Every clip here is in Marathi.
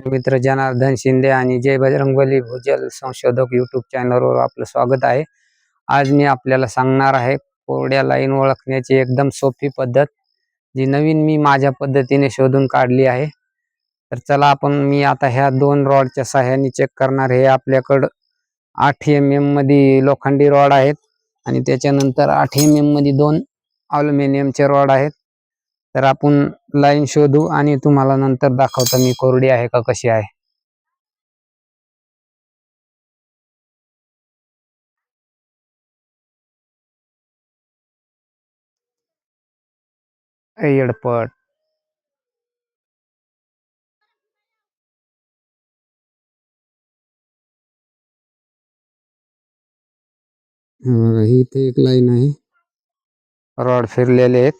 मित्र जनार्दन शिंदे आणि जय बजरंगबली भूजल संशोधक यूट्यूब चॅनलवर आपलं स्वागत आहे। आज मी आपल्याला सांगणार आहे कोरड्या लाईन ओळखण्याची एकदम सोपी पद्धत, जी नवीन मी माझ्या पद्धतीने शोधून काढली आहे। तर चला मी आता ह्या दोन रॉडच्या सहाय्याने चेक करणार आहे। आपल्याकडे 8 mm मध्ये लोखंडी रॉड आहेत आणि त्याच्यानंतर 8 mm मध्ये दोन ॲल्युमिनियमचे रॉड आहेत। तर आपण लाईन शोधू आणि तुम्हाला नंतर दाखवतो मी कोरडी आहे का कशी आहे। येडपट ही इथे एक लाईन आहे, रॉड फिरलेले आहेत।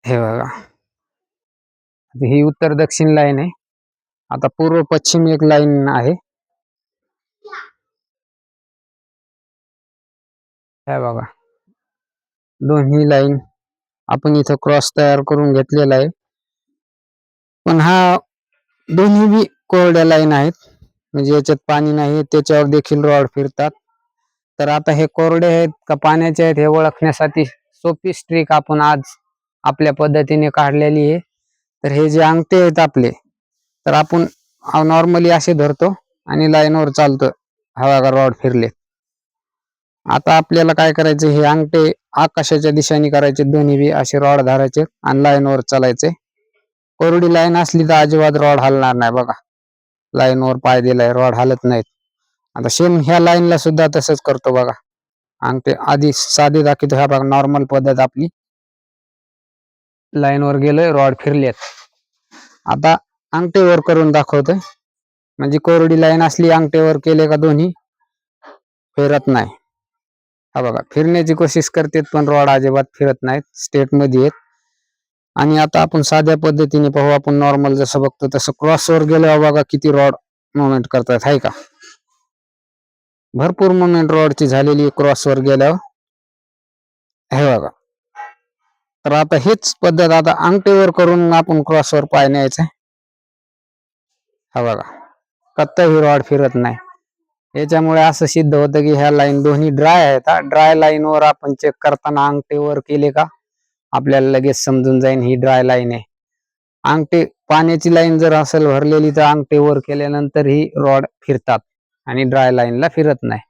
हे बघा, ही उत्तर दक्षिण लाईन आहे। आता पूर्व पश्चिम एक लाईन आहे। हे बघा, दोन्ही लाईन आपण इथं क्रॉस तयार करून घेतलेला आहे। पण हा दोन्ही बी कोरड्या लाईन आहेत, म्हणजे याच्यात पाणी नाही, त्याच्यावर देखील रॉड फिरतात। तर आता हे कोरडे आहेत का पाण्याचे आहेत हे ओळखण्यासाठी सोपी ट्रिक आपण आज आपल्या पद्धतीने काढलेली आहे। तर हे जे अंगठे आहेत आपले, तर आपण नॉर्मली असे धरतो आणि लाईनवर चालतो। हवा का रॉड फिरले। आता आपल्याला काय करायचे, हे अंगठे आकाशाच्या दिशेने करायचे, दोन्ही बी असे रॉड धरायचे आणि लाईनवर चालायचे। कोरडी लाईन असली तर अजिबात रॉड हलणार नाही। बघा, लाईनवर पाय दिलाय, रॉड हलत नाहीत। आता सेम ह्या लाईनला सुद्धा तसंच करतो। बघा, अंगठे आधी साधे दाखवतो, ह्या बघा नॉर्मल पद्धत आपली, लाईनवर गेलोय, रॉड फिरलेत। आता अंगठेवर करून दाखवतोय, म्हणजे कोरडी लाईन असली अंगठेवर केले का दोन्ही फिरत नाही। हा बघा, फिरण्याची कोशिश करते पण रॉड अजिबात फिरत नाहीत, स्टेट मध्ये आहेत। आणि आता आपण साध्या पद्धतीने पाहू। आपण नॉर्मल जसं बघतो तसं क्रॉसवर गेल्यावर बघा किती रॉड मुवमेंट करतात, आहे का? भरपूर मुवमेंट रॉडची झालेली क्रॉसवर गेल्यावर, हे बघा। तर आता हेच पद्धत आता अंगठेवर करून आपण क्रॉसवर पाय न्यायचं। हा बघा, कत्ताही रॉड फिरत नाही। याच्यामुळे असं सिद्ध होतं की ह्या लाईन दोन्ही ड्राय आहेत। ड्राय लाईनवर आपण चेक करताना अंगठेवर केले का आपल्याला लगेच समजून जाईल ही ड्राय लाईन आहे। अंगठे पाण्याची लाईन जर असेल भरलेली तर अंगठेवर केल्यानंतर ही रॉड फिरतात आणि ड्राय लाईनला फिरत नाही।